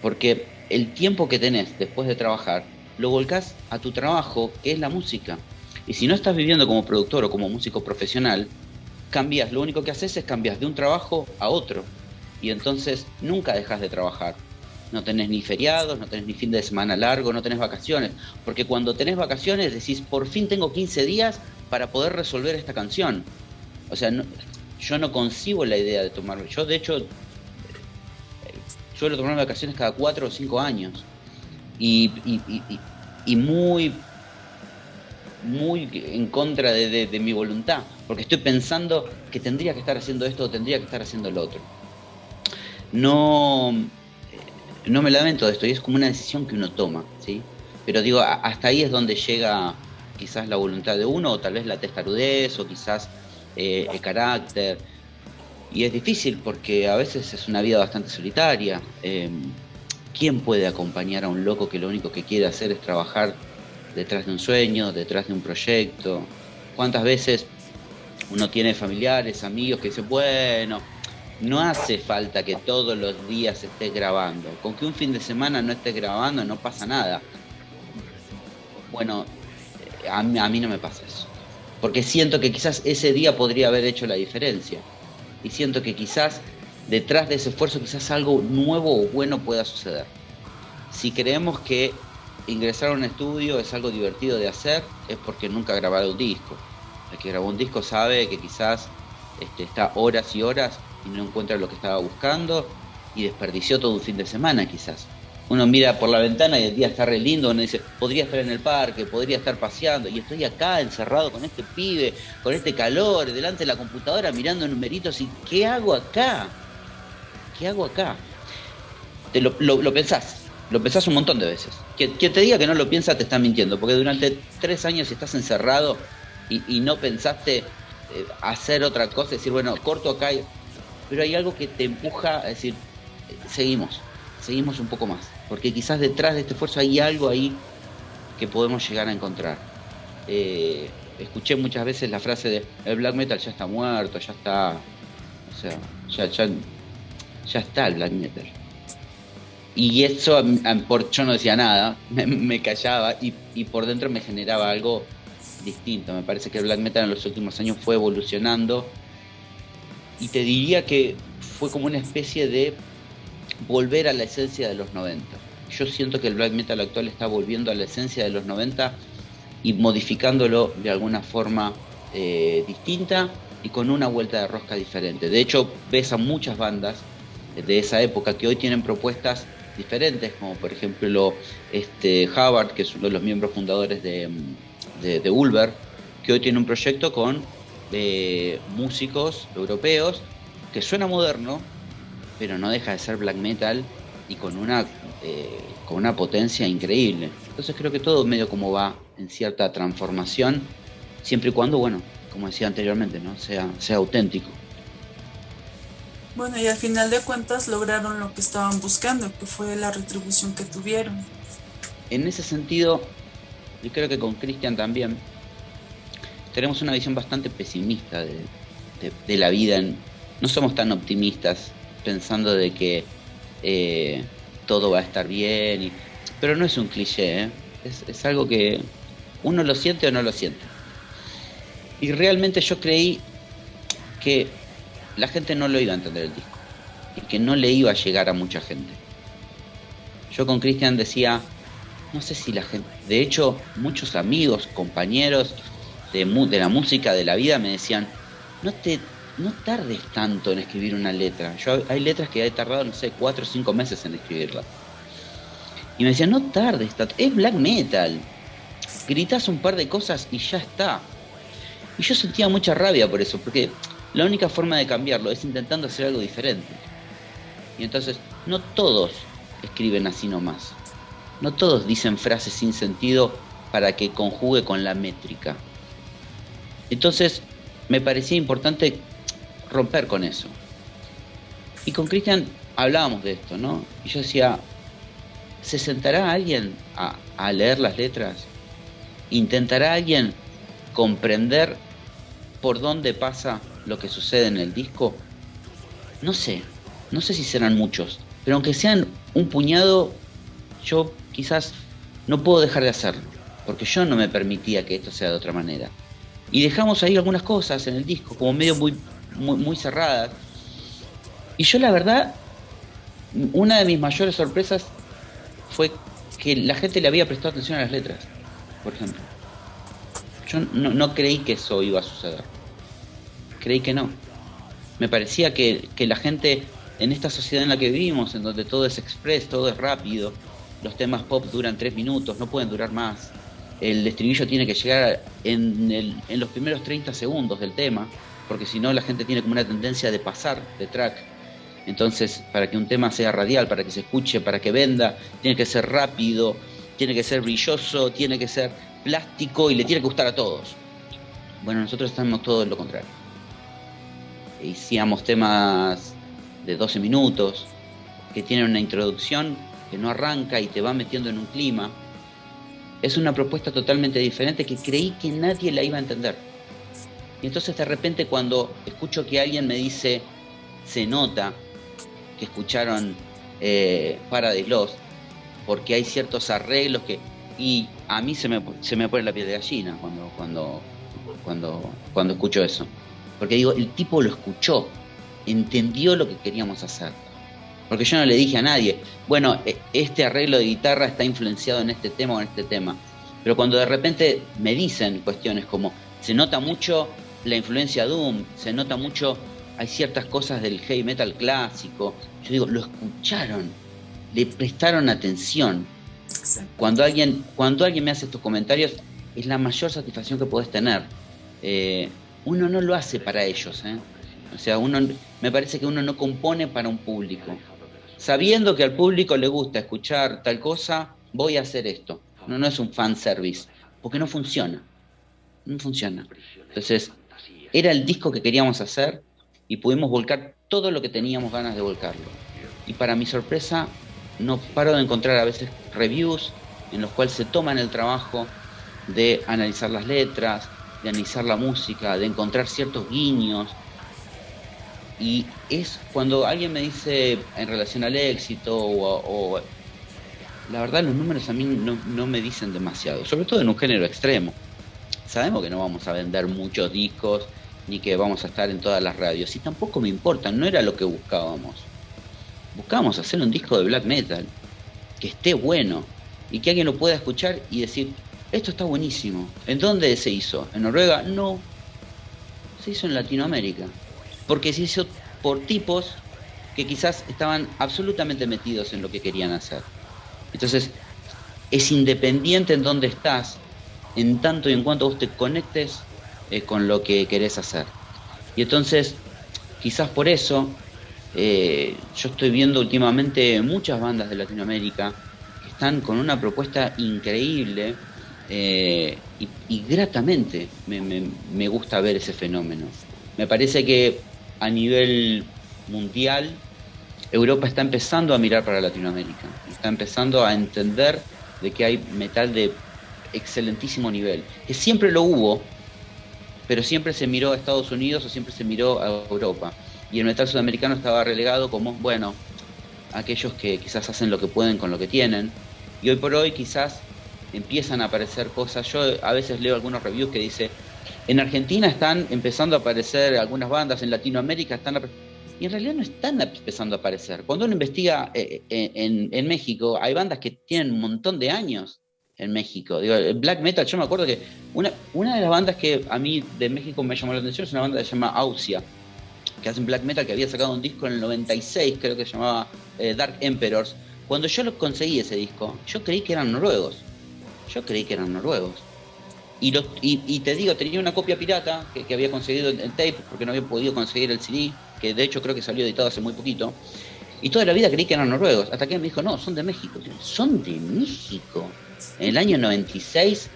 porque el tiempo que tenés después de trabajar lo volcás a tu trabajo, que es la música. Y si no estás viviendo como productor o como músico profesional, lo único que haces es cambias de un trabajo a otro, y entonces nunca dejas de trabajar. No tenés ni feriados, no tenés ni fin de semana largo, no tenés vacaciones, porque cuando tenés vacaciones decís, por fin tengo 15 días para poder resolver esta canción. O sea, yo no concibo la idea de tomarme. Yo, de hecho, suelo tomarme vacaciones cada 4 o 5 años. Y muy en contra de mi voluntad, porque estoy pensando que tendría que estar haciendo esto o tendría que estar haciendo lo otro. No me lamento de esto, y es como una decisión que uno toma, ¿sí? Pero digo, hasta ahí es donde llega quizás la voluntad de uno, o tal vez la testarudez, o quizás el carácter. Y es difícil porque a veces es una vida bastante solitaria. ¿Quién puede acompañar a un loco que lo único que quiere hacer es trabajar detrás de un sueño, detrás de un proyecto? ¿Cuántas veces uno tiene familiares, amigos que dicen, bueno, no hace falta que todos los días estés grabando, con que un fin de semana no estés grabando no pasa nada? bueno, a mí no me pasa eso. Porque siento que quizás ese día podría haber hecho la diferencia. Y siento que quizás detrás de ese esfuerzo quizás algo nuevo o bueno pueda suceder. Si creemos que ingresar a un estudio es algo divertido de hacer, es porque nunca grabaron un disco. El que grabó un disco sabe que quizás está horas y horas y no encuentra lo que estaba buscando y desperdició todo un fin de semana quizás. Uno mira por la ventana y el día está re lindo, uno dice, podría estar en el parque, podría estar paseando, y estoy acá encerrado con este pibe, con este calor, delante de la computadora mirando numeritos, y ¿qué hago acá? ¿Qué hago acá? Lo pensás un montón de veces. Quien te diga que no lo piensa te está mintiendo, porque durante 3 años estás encerrado y no pensaste hacer otra cosa, decir, bueno, corto acá, pero hay algo que te empuja a decir, seguimos un poco más, porque quizás detrás de este esfuerzo hay algo ahí que podemos llegar a encontrar. Escuché muchas veces la frase de el black metal ya está muerto, ya está, o sea, ya está el black metal. Y eso, yo no decía nada, me callaba y por dentro me generaba algo distinto. Me parece que el black metal en los últimos años fue evolucionando y te diría que fue como una especie de volver a la esencia de los 90. Yo siento que el black metal actual está volviendo a la esencia de los 90 y modificándolo de alguna forma distinta y con una vuelta de rosca diferente. De hecho, ves a muchas bandas de esa época que hoy tienen propuestas diferentes, como por ejemplo Havard, que es uno de los miembros fundadores de Ulver, que hoy tiene un proyecto con músicos europeos que suena moderno, pero no deja de ser black metal y con una potencia increíble. Entonces creo que todo medio como va en cierta transformación, siempre y cuando, bueno, como decía anteriormente, ¿no? sea auténtico. Bueno, y al final de cuentas lograron lo que estaban buscando, que fue la retribución que tuvieron. En ese sentido, yo creo que con Cristian también tenemos una visión bastante pesimista de la vida. No somos tan optimistas pensando de que todo va a estar bien, pero no es un cliché, ¿eh? Es algo que uno lo siente o no lo siente. Y realmente yo creí que la gente no lo iba a entender el disco y que no le iba a llegar a mucha gente. Yo con Cristian decía, no sé si la gente, de hecho muchos amigos, compañeros de la música, de la vida me decían, no tardes tanto en escribir una letra. Hay letras que he tardado, no sé, 4 o 5 meses en escribirlas. Y me decían, no tardes tanto, es black metal. Gritas un par de cosas y ya está. Y yo sentía mucha rabia por eso, porque la única forma de cambiarlo es intentando hacer algo diferente. Y entonces, no todos escriben así nomás. No todos dicen frases sin sentido para que conjugue con la métrica. Entonces, me parecía importante romper con eso. Y con Cristian hablábamos de esto, ¿no? Y yo decía, ¿se sentará alguien a leer las letras? ¿Intentará alguien comprender por dónde pasa lo que sucede en el disco? No sé si serán muchos, pero aunque sean un puñado, yo quizás no puedo dejar de hacerlo, porque yo no me permitía que esto sea de otra manera. Y dejamos ahí algunas cosas en el disco, como medio muy cerradas. Y yo la verdad, una de mis mayores sorpresas fue que la gente le había prestado atención a las letras, por ejemplo. Yo no creí que eso iba a suceder. Creí que no. Me parecía que la gente, en esta sociedad en la que vivimos, en donde todo es express, todo es rápido, los temas pop duran 3 minutos, no pueden durar más. El estribillo tiene que llegar en los primeros 30 segundos del tema, porque si no la gente tiene como una tendencia de pasar de track. Entonces, para que un tema sea radial, para que se escuche, para que venda, tiene que ser rápido, tiene que ser brilloso, tiene que ser plástico y le tiene que gustar a todos. Bueno, nosotros estamos todo lo contrario. Hicíamos temas de 12 minutos, que tienen una introducción que no arranca y te va metiendo en un clima. Es una propuesta totalmente diferente que creí que nadie la iba a entender. Y entonces de repente cuando escucho que alguien me dice, se nota que escucharon Paradise Lost, porque hay ciertos arreglos y a mí se me pone la piel de gallina cuando escucho eso. Porque digo, el tipo lo escuchó, entendió lo que queríamos hacer. Porque yo no le dije a nadie, bueno, este arreglo de guitarra está influenciado en este tema o en este tema. Pero cuando de repente me dicen cuestiones como, se nota mucho la influencia Doom, se nota mucho, hay ciertas cosas del heavy metal clásico, yo digo, lo escucharon, le prestaron atención. Cuando alguien me hace estos comentarios, es la mayor satisfacción que podés tener. Uno no lo hace para ellos, ¿eh? O sea, me parece que uno no compone para un público. Sabiendo que al público le gusta escuchar tal cosa, voy a hacer esto. No es un fanservice, porque no funciona. No funciona. Entonces, era el disco que queríamos hacer y pudimos volcar todo lo que teníamos ganas de volcarlo. Y para mi sorpresa, no paro de encontrar a veces reviews en los cuales se toman el trabajo de analizar las letras, de analizar la música, de encontrar ciertos guiños. Y es cuando alguien me dice en relación al éxito o la verdad los números a mí no me dicen demasiado, sobre todo en un género extremo. Sabemos que no vamos a vender muchos discos ni que vamos a estar en todas las radios y tampoco me importa, no era lo que buscábamos. Buscábamos hacer un disco de black metal que esté bueno y que alguien lo pueda escuchar y decir, esto está buenísimo. ¿En dónde se hizo? ¿En Noruega? No, se hizo en Latinoamérica, porque se hizo por tipos que quizás estaban absolutamente metidos en lo que querían hacer. Entonces, es independiente en dónde estás, en tanto y en cuanto vos te conectes con lo que querés hacer. Y entonces, quizás por eso, yo estoy viendo últimamente muchas bandas de Latinoamérica que están con una propuesta increíble y gratamente me gusta ver ese fenómeno. Me parece que a nivel mundial, Europa está empezando a mirar para Latinoamérica, está empezando a entender de que hay metal de excelentísimo nivel, que siempre lo hubo, pero siempre se miró a Estados Unidos o siempre se miró a Europa, y el metal sudamericano estaba relegado como, bueno, aquellos que quizás hacen lo que pueden con lo que tienen, y hoy por hoy quizás empiezan a aparecer cosas. Yo a veces leo algunos reviews que dice, en Argentina están empezando a aparecer algunas bandas, en Latinoamérica están y en realidad no están empezando a aparecer. Cuando uno investiga en México, hay bandas que tienen un montón de años en México. Digo, el black metal, yo me acuerdo que una de las bandas que a mí de México me llamó la atención es una banda que se llama Ausia, que hacen black metal, que había sacado un disco en el 96, creo que se llamaba Dark Emperors. Cuando yo conseguí ese disco, yo creí que eran noruegos. Y te digo, tenía una copia pirata que había conseguido en tape, porque no había podido conseguir el CD, que de hecho creo que salió editado hace muy poquito. Y toda la vida creí que eran noruegos, hasta que me dijo, no, son de México. ¿Son de México? En el año 96,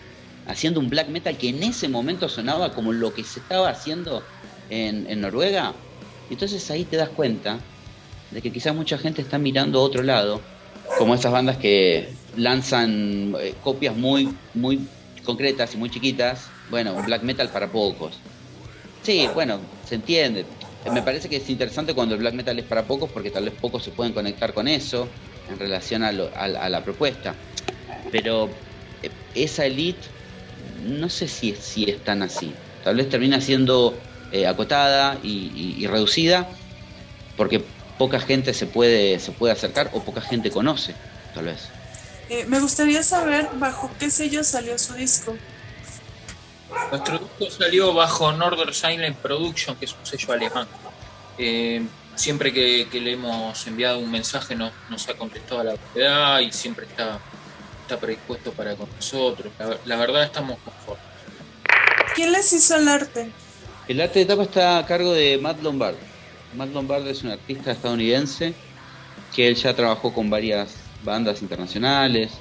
haciendo un black metal que en ese momento sonaba como lo que se estaba haciendo en Noruega. Entonces ahí te das cuenta de que quizás mucha gente está mirando a otro lado, como esas bandas que lanzan copias muy, muy concretas y muy chiquitas. Bueno, un black metal para pocos. Sí, bueno, se entiende. Me parece que es interesante cuando el black metal es para pocos, porque tal vez pocos se pueden conectar con eso en relación a la propuesta. Pero esa elite, no sé si es tan así. Tal vez termina siendo acotada y reducida, porque poca gente se puede acercar o poca gente conoce, tal vez. Me gustaría saber bajo qué sello salió su disco. Nuestro disco salió bajo Northern Silent Production, que es un sello alemán. Siempre que le hemos enviado un mensaje nos ha contestado a la brevedad y siempre está predispuesto para con nosotros. La verdad estamos conformes. ¿Quién les hizo el arte? El arte de tapa está a cargo de Matt Lombard. Matt Lombard es un artista estadounidense que él ya trabajó con varias bandas internacionales,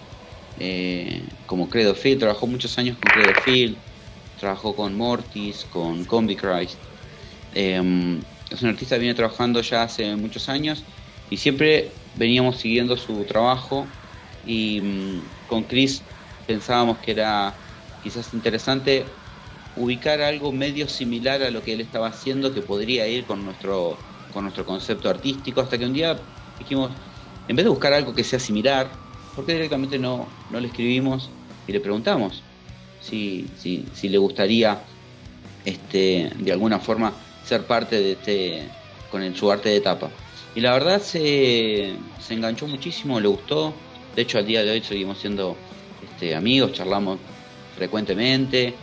como Credo Field, trabajó muchos años con Credo Field, trabajó con Mortis, con Combi Christ. Es un artista que viene trabajando ya hace muchos años y siempre veníamos siguiendo su trabajo, y con Chris pensábamos que era quizás interesante ubicar algo medio similar a lo que él estaba haciendo, que podría ir con nuestro concepto artístico, hasta que un día dijimos, en vez de buscar algo que sea similar, ¿por qué directamente no le escribimos y le preguntamos si le gustaría de alguna forma ser parte de su arte de tapa. Y la verdad se enganchó muchísimo, le gustó. De hecho, al día de hoy seguimos siendo amigos, charlamos frecuentemente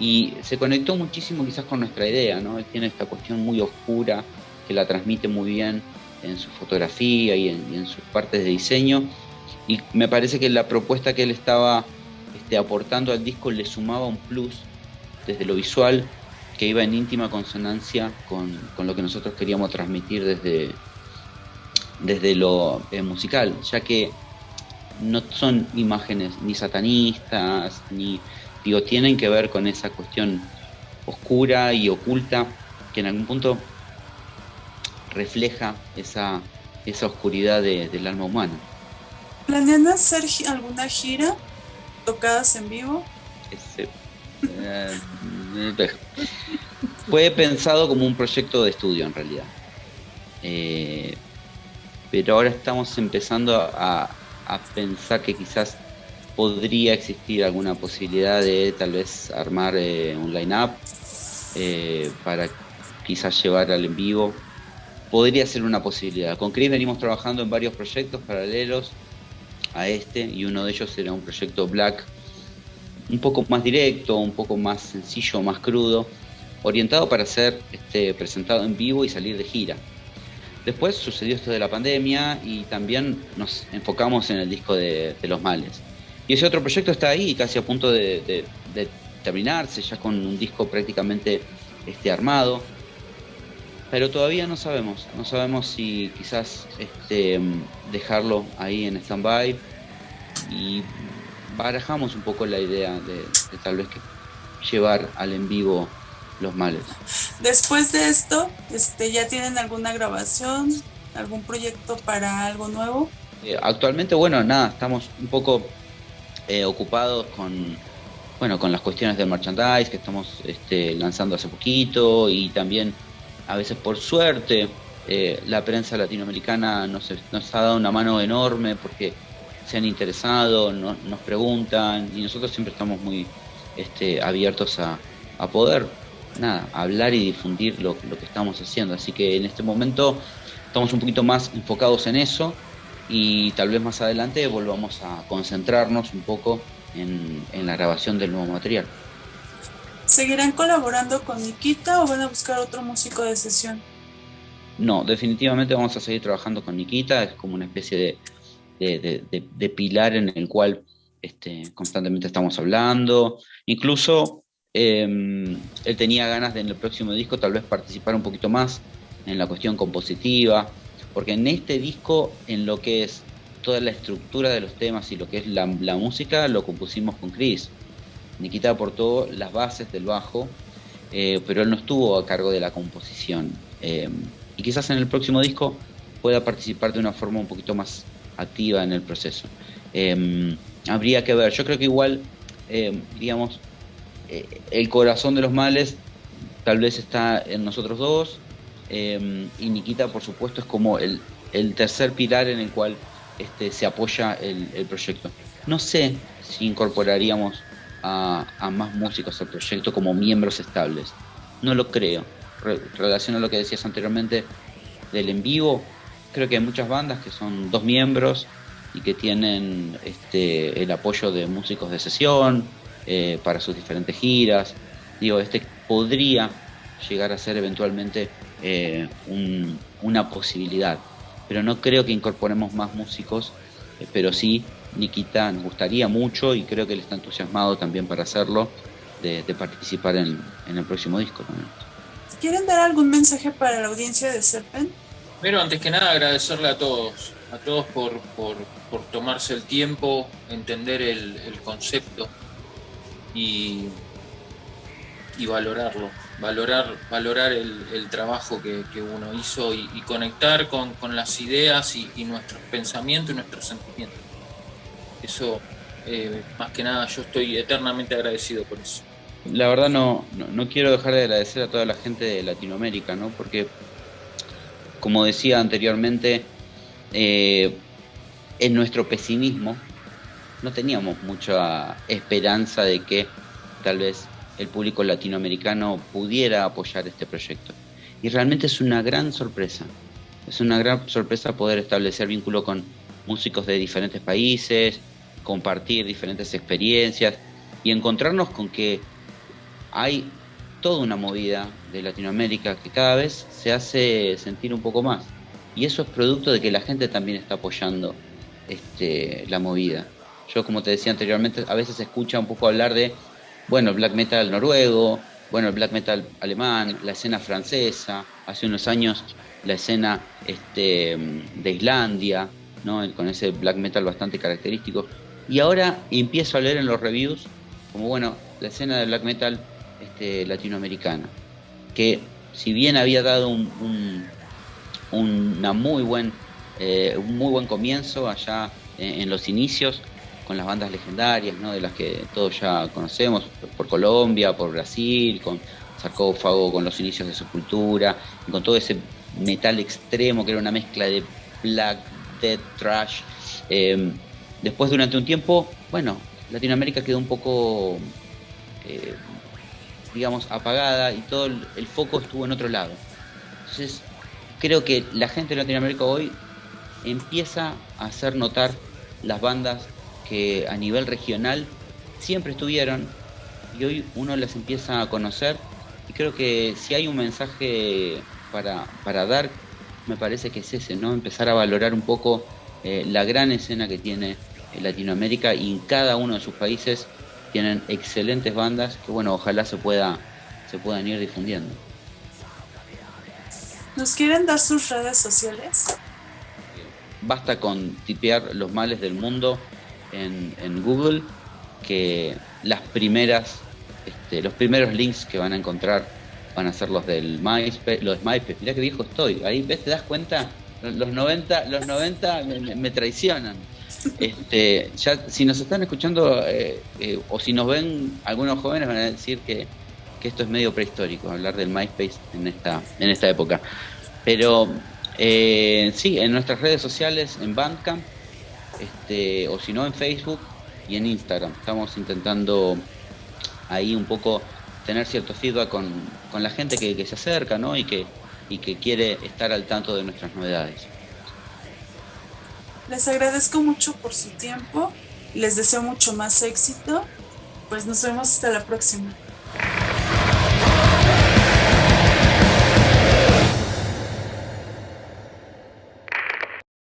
y se conectó muchísimo quizás con nuestra idea, ¿no? Él tiene esta cuestión muy oscura que la transmite muy bien en su fotografía y en sus partes de diseño, y me parece que la propuesta que él estaba aportando al disco le sumaba un plus desde lo visual que iba en íntima consonancia con lo que nosotros queríamos transmitir desde lo musical, ya que no son imágenes ni satanistas, tienen que ver con esa cuestión oscura y oculta que en algún punto refleja esa oscuridad del alma humana. ¿Planean hacer alguna gira? ¿Tocadas en vivo? Fue pensado como un proyecto de estudio en realidad. Pero ahora estamos empezando a pensar que quizás podría existir alguna posibilidad de tal vez armar un line-up para quizás llevar al en vivo. Podría ser una posibilidad. Con Chris venimos trabajando en varios proyectos paralelos a y uno de ellos era un proyecto black, un poco más directo, un poco más sencillo, más crudo, orientado para ser presentado en vivo y salir de gira. Después sucedió esto de la pandemia y también nos enfocamos en el disco de Los Males. Y ese otro proyecto está ahí, casi a punto de terminarse, ya con un disco prácticamente armado. Pero todavía no sabemos si quizás dejarlo ahí en stand-by, y barajamos un poco la idea de tal vez que llevar al en vivo Los Males. Después de esto, ¿ya tienen alguna grabación, algún proyecto para algo nuevo? Actualmente, bueno, nada, estamos un poco ocupados con las cuestiones del merchandise que estamos lanzando hace poquito, y también a veces por suerte la prensa latinoamericana nos ha dado una mano enorme porque se han interesado, nos preguntan, y nosotros siempre estamos muy abiertos a poder hablar y difundir lo que estamos haciendo. Así que en este momento estamos un poquito más enfocados en eso, y tal vez más adelante volvamos a concentrarnos un poco en la grabación del nuevo material. ¿Seguirán colaborando con Nikita o van a buscar otro músico de sesión? No, definitivamente vamos a seguir trabajando con Nikita. Es como una especie de pilar en el cual constantemente estamos hablando. Incluso él tenía ganas de en el próximo disco tal vez participar un poquito más en la cuestión compositiva, porque en este disco, en lo que es toda la estructura de los temas y lo que es la música, lo compusimos con Chris. Nikita aportó las bases del bajo, pero él no estuvo a cargo de la composición. Y quizás en el próximo disco pueda participar de una forma un poquito más activa en el proceso. Habría que ver. Yo creo que igual, digamos, el corazón de Los Males tal vez está en nosotros dos, y Nikita, por supuesto, es como el tercer pilar en el cual se apoya el proyecto. No sé si incorporaríamos a más músicos al proyecto como miembros estables. No lo creo. Relación a lo que decías anteriormente del en vivo, creo que hay muchas bandas que son 2 miembros y que tienen el apoyo de músicos de sesión para sus diferentes giras. Digo, podría llegar a ser eventualmente una posibilidad, pero no creo que incorporemos más músicos, pero sí Nikita nos gustaría mucho, y creo que él está entusiasmado también para hacerlo, de participar en el próximo disco también. ¿Quieren dar algún mensaje para la audiencia de Serpent? Pero antes que nada agradecerle a todos por tomarse el tiempo, entender el concepto y valorarlo, valorar el trabajo que uno hizo, y conectar con las ideas y nuestros pensamientos y nuestros sentimientos. Eso, más que nada, yo estoy eternamente agradecido por eso. La verdad no quiero dejar de agradecer a toda la gente de Latinoamérica, ¿no? Porque, como decía anteriormente, en nuestro pesimismo no teníamos mucha esperanza de que tal vez el público latinoamericano pudiera apoyar este proyecto. Y realmente es una gran sorpresa. Es una gran sorpresa poder establecer vínculo con músicos de diferentes países, compartir diferentes experiencias y encontrarnos con que hay toda una movida de Latinoamérica que cada vez se hace sentir un poco más. Y eso es producto de que la gente también está apoyando la movida. Yo, como te decía anteriormente, a veces se escucha un poco hablar de, bueno, el black metal noruego, bueno, el black metal alemán, la escena francesa, hace unos años la escena de Islandia, ¿no? Con ese black metal bastante característico. Y ahora empiezo a leer en los reviews como, bueno, la escena de black metal latinoamericana, que si bien había dado un muy buen comienzo allá en los inicios, con las bandas legendarias, ¿no? De las que todos ya conocemos, por Colombia, por Brasil, con Sarcófago, con los inicios de Sepultura, y con todo ese metal extremo que era una mezcla de black, death, thrash. Después, durante un tiempo, bueno, Latinoamérica quedó un poco, digamos, apagada y todo el foco estuvo en otro lado. Entonces, creo que la gente de Latinoamérica hoy empieza a hacer notar las bandas que a nivel regional siempre estuvieron y hoy uno las empieza a conocer, y creo que si hay un mensaje para dar, me parece que es ese, ¿no? Empezar a valorar un poco la gran escena que tiene Latinoamérica, y en cada uno de sus países tienen excelentes bandas que, bueno, ojalá se puedan ir difundiendo. ¿Nos quieren dar sus redes sociales? Basta con tipear Los Males del Mundo en Google, que los primeros links que van a encontrar van a ser los del MySpace, los de MySpace. Mirá qué viejo estoy, ahí ves, te das cuenta, los 90 me traicionan. Ya, si nos están escuchando o si nos ven algunos jóvenes, van a decir que esto es medio prehistórico, hablar del MySpace en esta época. Pero sí, en nuestras redes sociales, en Bandcamp, o si no en Facebook y en Instagram. Estamos intentando ahí un poco tener cierto feedback con la gente que se acerca, ¿no? y que quiere estar al tanto de nuestras novedades. Les agradezco mucho por su tiempo y les deseo mucho más éxito. Pues nos vemos hasta la próxima.